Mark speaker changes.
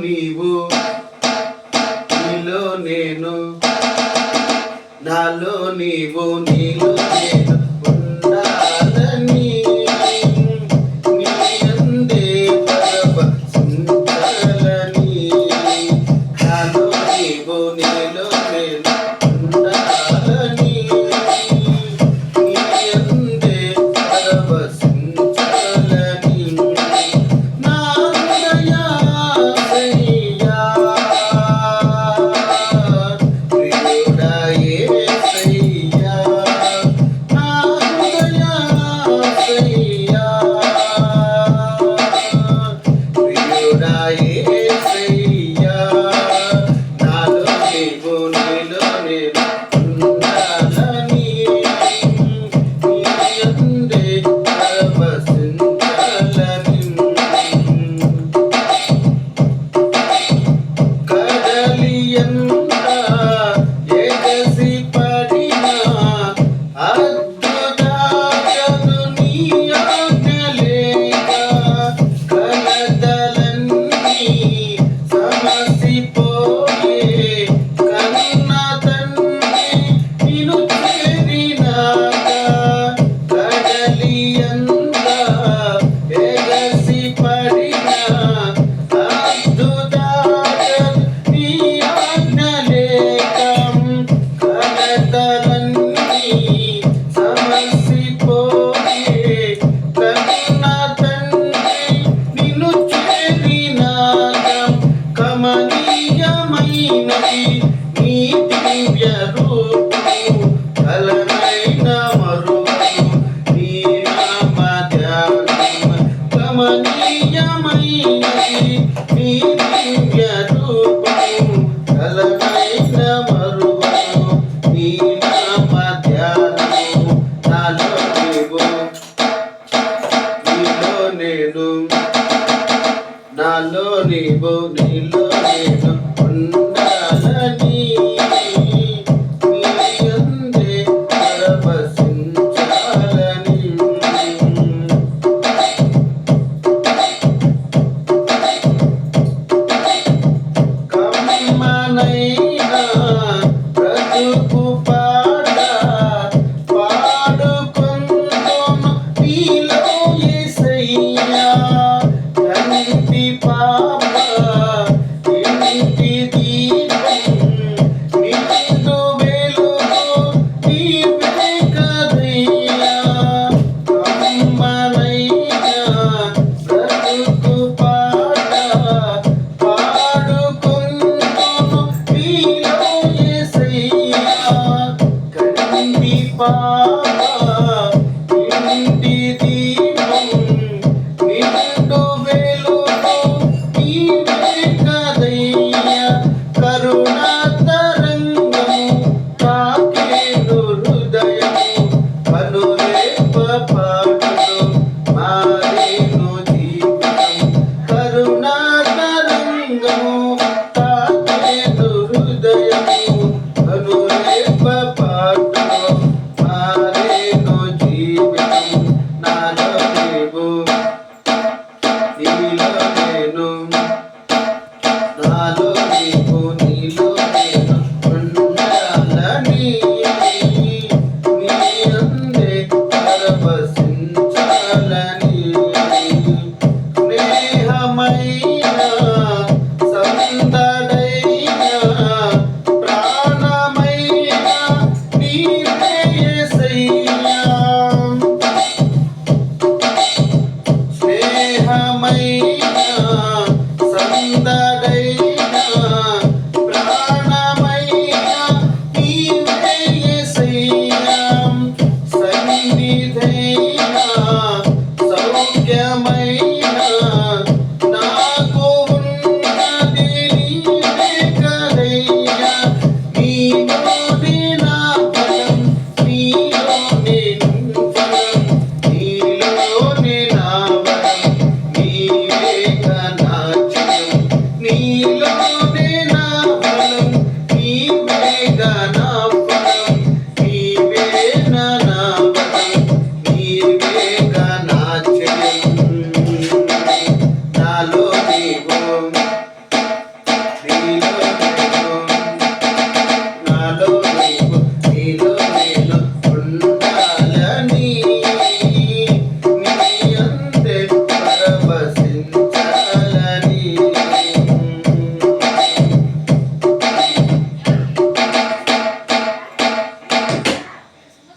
Speaker 1: నీవు నీలో నేను నాలో నీవు నీలో నేను ఉండాలని నీ అందే పరవశించాలని నాలో నీవు నీలో నేను ఉండాలని నీ అందే పరవశించాలని నా హృదయాసయ్యా ప్రియుడా యేసయ్యా నా హృదయాసయ్యా ప్రియుడా యేసయ్యా నాలో నీవు నీలో నేను ఉండాలని నీ యందే పరవశించాలని కదలియంత ఎగసి పడినా అద్భుతాలు నీ ఆజ్ఞలేక కలతలన్నీ సమసిపోయే కన్న తండ్రి నిన్ను చేరినాక కదలియంత ఎగసి పడినా అద్భుతాలు నీ ఆజ్ఞలేక కలతలన్నీ సమసిపోయే కన్న తండ్రి నిన్ను చేరినాక కమనీయమైనది నీ దివ్య రూపము కలనైన మరువను నీ నామ ధ్యానము కమనీయమైనది నీ దివ్య రూపము కలనైన మరువను నీ నామ ధ్యానము నాలో నీవు నీలో నేను నాలో నీవు నీలో నేను ఉండాలని నీ యందే పరవశించాలని కమ్మనైనా బ్రతుకు పాట పాడుకొందును నీలో యేసయ్యా కంటి పాప ఇంటి దీపం నిండు వెలుగు నీవే కదయ్యా కమ్మనైనా బ్రతుకు పాట పాడుకొందును నీలో యేసయ్యా కంటి పాప ఇంటి దీపం నిండు వెలుగు నీవే కదయ్యా కరుణా తరంగము తాకేను హృదయము కనురేప పాటలు మారేను జీవితం కరుణా తరంగము